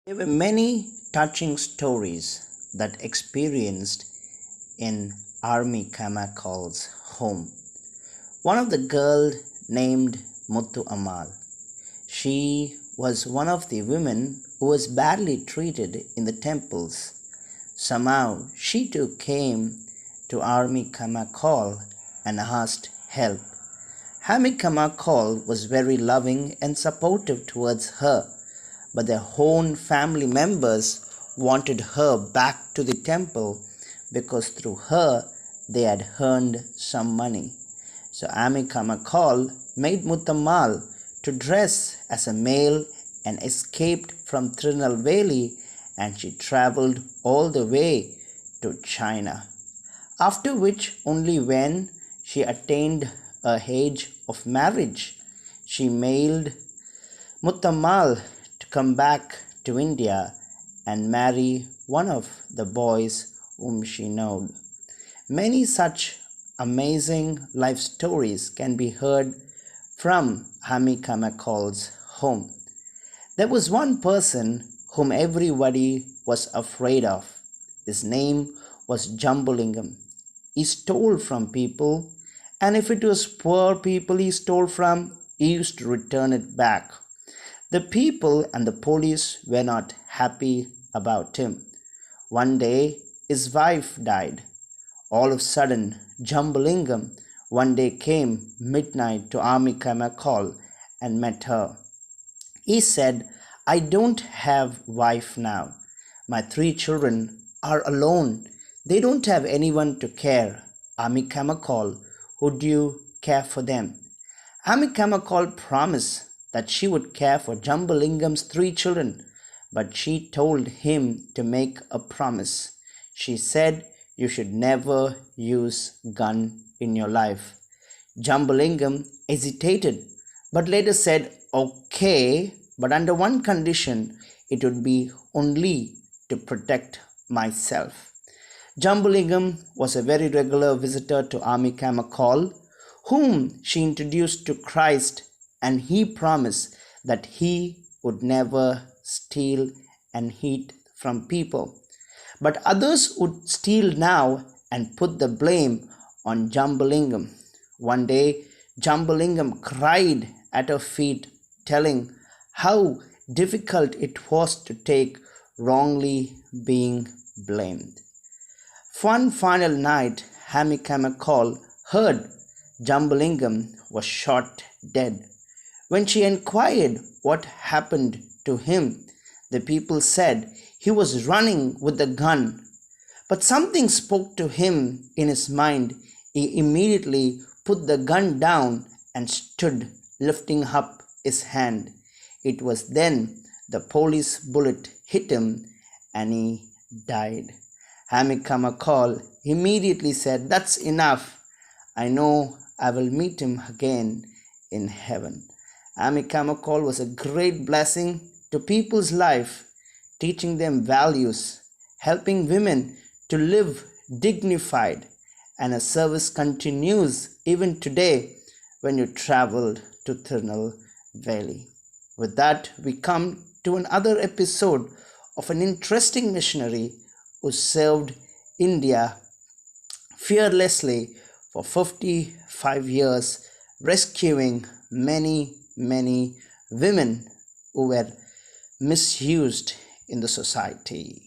There were many touching stories that experienced in Army Kamakal's home. One of the girl named Muthu Amal. She was one of the women who was badly treated in the temples. Somehow she too came to Army Kamakal and asked help. Army Kamakal was very loving and supportive towards her, but their own family members wanted her back to the temple because through her they had earned some money. So Ami Kamakal made Mutamal to dress as a male and escaped from Tirunelveli, and she travelled all the way to China. After which only when she attained a age of marriage, she mailed Mutamal to come back to India and marry one of the boys whom she knew. Many such amazing life stories can be heard from Ami Kamakal's home. There was one person whom everybody was afraid of. His name was Jambulingam. He stole from people, and if it was poor people he stole from, he used to return it back. The people and the police were not happy about him. One day his wife died. All of a sudden Jambulingam one day came midnight to Army Kamakal and met her. He said, "I don't have wife now. My 3 children are alone. They don't have anyone to care. Ami Kamakal, would you care for them?" Ami Kamakal promised that she would care for Jambulingam's 3 children, but she told him to make a promise. She said, "You should never use gun in your life." Jambulingam hesitated, but later said, "Okay, but under one condition, it would be only to protect myself." Jambulingam was a very regular visitor to Ami Kamakal, whom she introduced to Christ, and he promised that he would never steal and eat from people. But others would steal now and put the blame on Jambulingam. One day, Jambulingam cried at her feet, telling how difficult it was to take wrongly being blamed. One final night, Ami Kamakal heard Jambulingam was shot dead. When she inquired what happened to him, the people said he was running with the gun. But something spoke to him in his mind. He immediately put the gun down and stood lifting up his hand. It was then the police bullet hit him and he died. Ami Kamakal immediately said, "That's enough. I know I will meet him again in heaven." Ami Kamakal was a great blessing to people's life, teaching them values, helping women to live dignified, and her service continues even today when you traveled to Tirunelveli. With that, we come to another episode of an interesting missionary who served India fearlessly for 55 years, rescuing many women who were misused in the society.